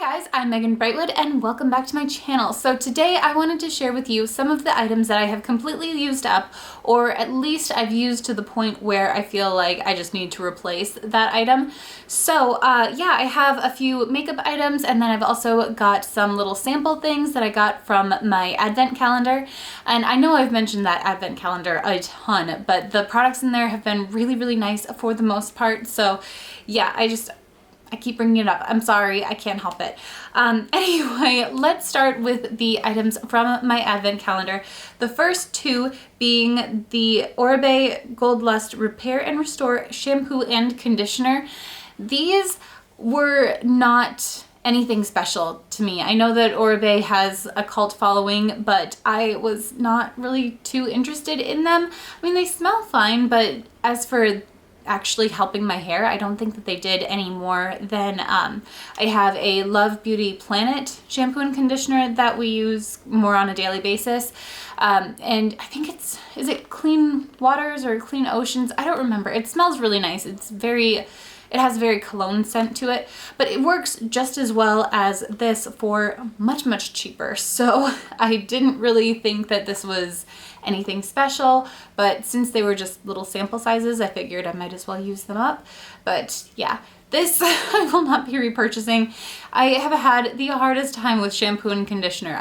guys, I'm Megan Brightwood and welcome back to my channel. So today I wanted to share with you some of the items that I have completely used up, or at least I've used to the point where I feel like I just need to replace that item. So yeah, I have a few makeup items, and then I've also got some little sample things that I got from my advent calendar. And I know I've mentioned that advent calendar a ton, but the products in there have been really nice for the most part. So yeah, I keep bringing it up. I'm sorry, I can't help it. Anyway, let's start with the items from my advent calendar. The first two being the Oribe Gold Lust Repair and Restore Shampoo and Conditioner. These were not anything special to me. I know that Oribe has a cult following, but I was not really too interested in them. I mean, they smell fine, but as for actually helping my hair, I don't think that they did any more than I have a Love Beauty Planet shampoo and conditioner that we use more on a daily basis, and I think is it Clean Waters or Clean Oceans? I don't remember. It smells really nice. It has a very cologne scent to it, but it works just as well as this for much cheaper. So I didn't really think that this was anything special, but since they were just little sample sizes, I figured I might as well use them up. But yeah, this I will not be repurchasing. I have had the hardest time with shampoo and conditioner.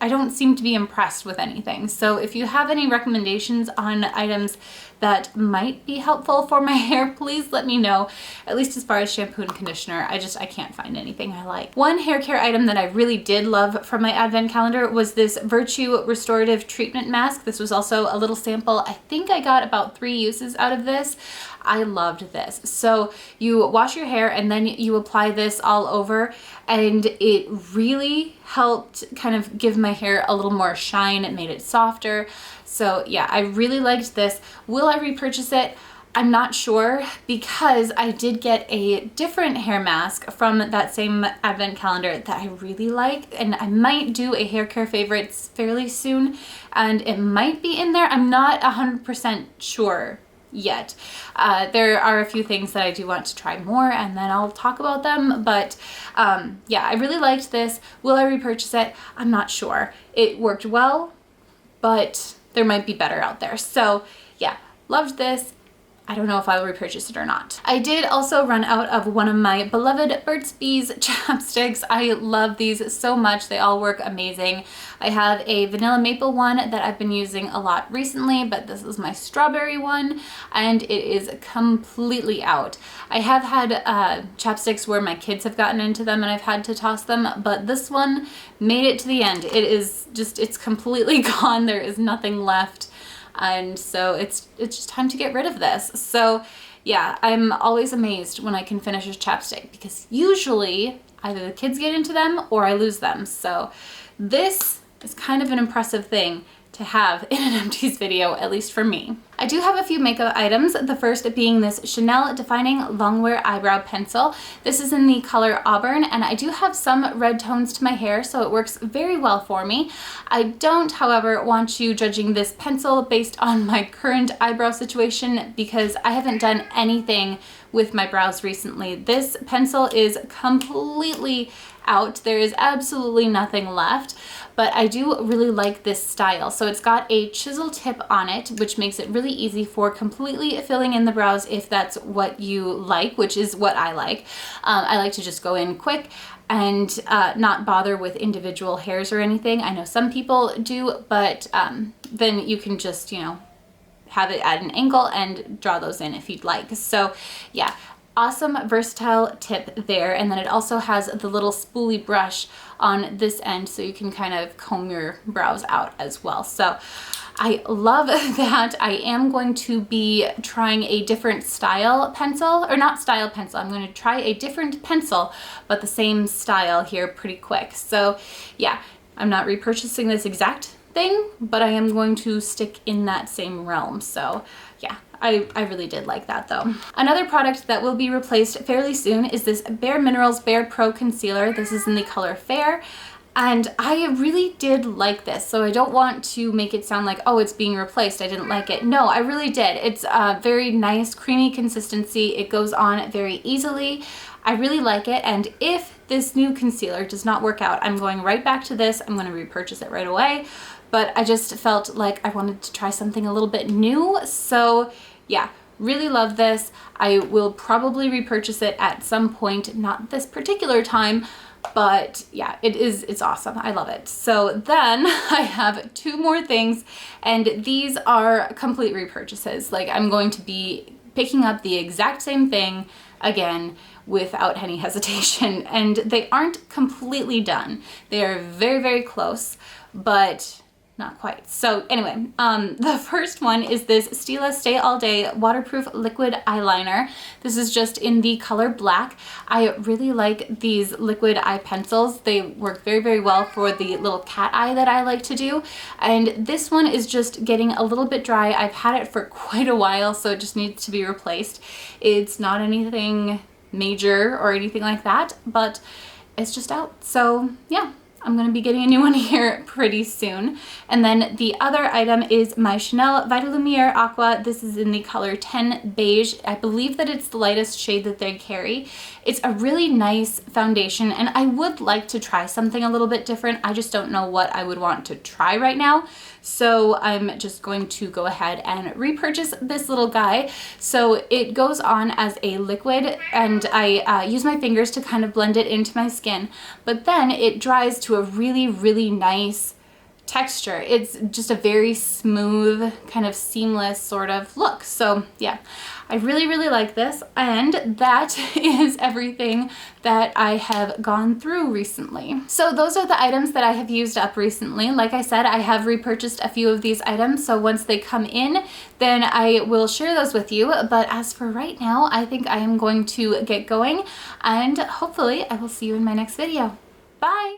I don't seem to be impressed with anything. So if you have any recommendations on items that might be helpful for my hair, please let me know. At least as far as shampoo and conditioner, I can't find anything I like. One hair care item that I really did love from my advent calendar was this Virtue Restorative Treatment Mask. This was also a little sample. I think I got about 3 uses out of this. I loved this. So you wash your hair and then you apply this all over, and it really helped kind of give my hair a little more shine. It made it softer. So yeah, I really liked this. Will I repurchase it? I'm not sure, because I did get a different hair mask from that same advent calendar that I really like, and I might do a hair care favorites fairly soon, and it might be in there. I'm not 100% sure yet. There are a few things that I do want to try more, and then I'll talk about them. But yeah, I really liked this. Will I repurchase it? I'm not sure. It worked well, but there might be better out there. So yeah, loved this. I don't know if I'll repurchase it or not. I did also run out of one of my beloved Burt's Bees chapsticks. I love these so much. They all work amazing. I have a vanilla maple one that I've been using a lot recently, but this is my strawberry one, and it is completely out. I have had chapsticks where my kids have gotten into them and I've had to toss them, but this one made it to the end. It's completely gone. There is nothing left. And so it's just time to get rid of this. So yeah, I'm always amazed when I can finish a chapstick, because usually either the kids get into them or I lose them. So this is kind of an impressive thing to have in an Empties video, at least for me. I do have a few makeup items, the first being this Chanel Defining Longwear Eyebrow Pencil. This is in the color Auburn, and I do have some red tones to my hair, so it works very well for me. I don't, however, want you judging this pencil based on my current eyebrow situation, because I haven't done anything with my brows recently. This pencil is completely out. There is absolutely nothing left, but I do really like this style. So it's got a chisel tip on it, which makes it really easy for completely filling in the brows if that's what you like, which is what I like. I like to just go in quick and not bother with individual hairs or anything. I know some people do, but then you can just, have it at an angle and draw those in if you'd like. So yeah, awesome versatile tip there. And then it also has the little spoolie brush on this end, so you can kind of comb your brows out as well. So I love that. I am going to be trying a different style pencil, or not style pencil. I'm going to try a different pencil, but the same style here pretty quick. So yeah, I'm not repurchasing this exact thing, but I am going to stick in that same realm. So yeah, I really did like that though. Another product that will be replaced fairly soon is this Bare Minerals Bare Pro Concealer. This is in the color Fair. And I really did like this, so I don't want to make it sound like, oh, it's being replaced, I didn't like it. No, I really did. It's a very nice creamy consistency. It goes on very easily. I really like it, and if this new concealer does not work out, I'm going right back to this. I'm going to repurchase it right away. But I just felt like I wanted to try something a little bit new. So yeah, really love this. I will probably repurchase it at some point, not this particular time, but yeah, it's awesome. I love it. So then I have two more things, and these are complete repurchases. Like, I'm going to be picking up the exact same thing again without any hesitation, and they aren't completely done. They are very, very close, but not quite. So anyway, the first one is this Stila Stay All Day Waterproof Liquid Eyeliner. This is just in the color black. I really like these liquid eye pencils. They work very, very well for the little cat eye that I like to do. And this one is just getting a little bit dry. I've had it for quite a while, so it just needs to be replaced. It's not anything major or anything like that, but it's just out. So yeah, I'm going to be getting a new one here pretty soon. And then the other item is my Chanel Vitalumiere Aqua. This is in the color 10 Beige. I believe that it's the lightest shade that they carry. It's a really nice foundation, and I would like to try something a little bit different. I just don't know what I would want to try right now. So I'm just going to go ahead and repurchase this little guy. So it goes on as a liquid, and I use my fingers to kind of blend it into my skin, but then it dries to a really, really nice texture. It's just a very smooth, kind of seamless sort of look. So yeah, I really, really like this. And that is everything that I have gone through recently. So those are the items that I have used up recently. Like I said, I have repurchased a few of these items. So once they come in, then I will share those with you. But as for right now, I think I am going to get going, and hopefully I will see you in my next video. Bye.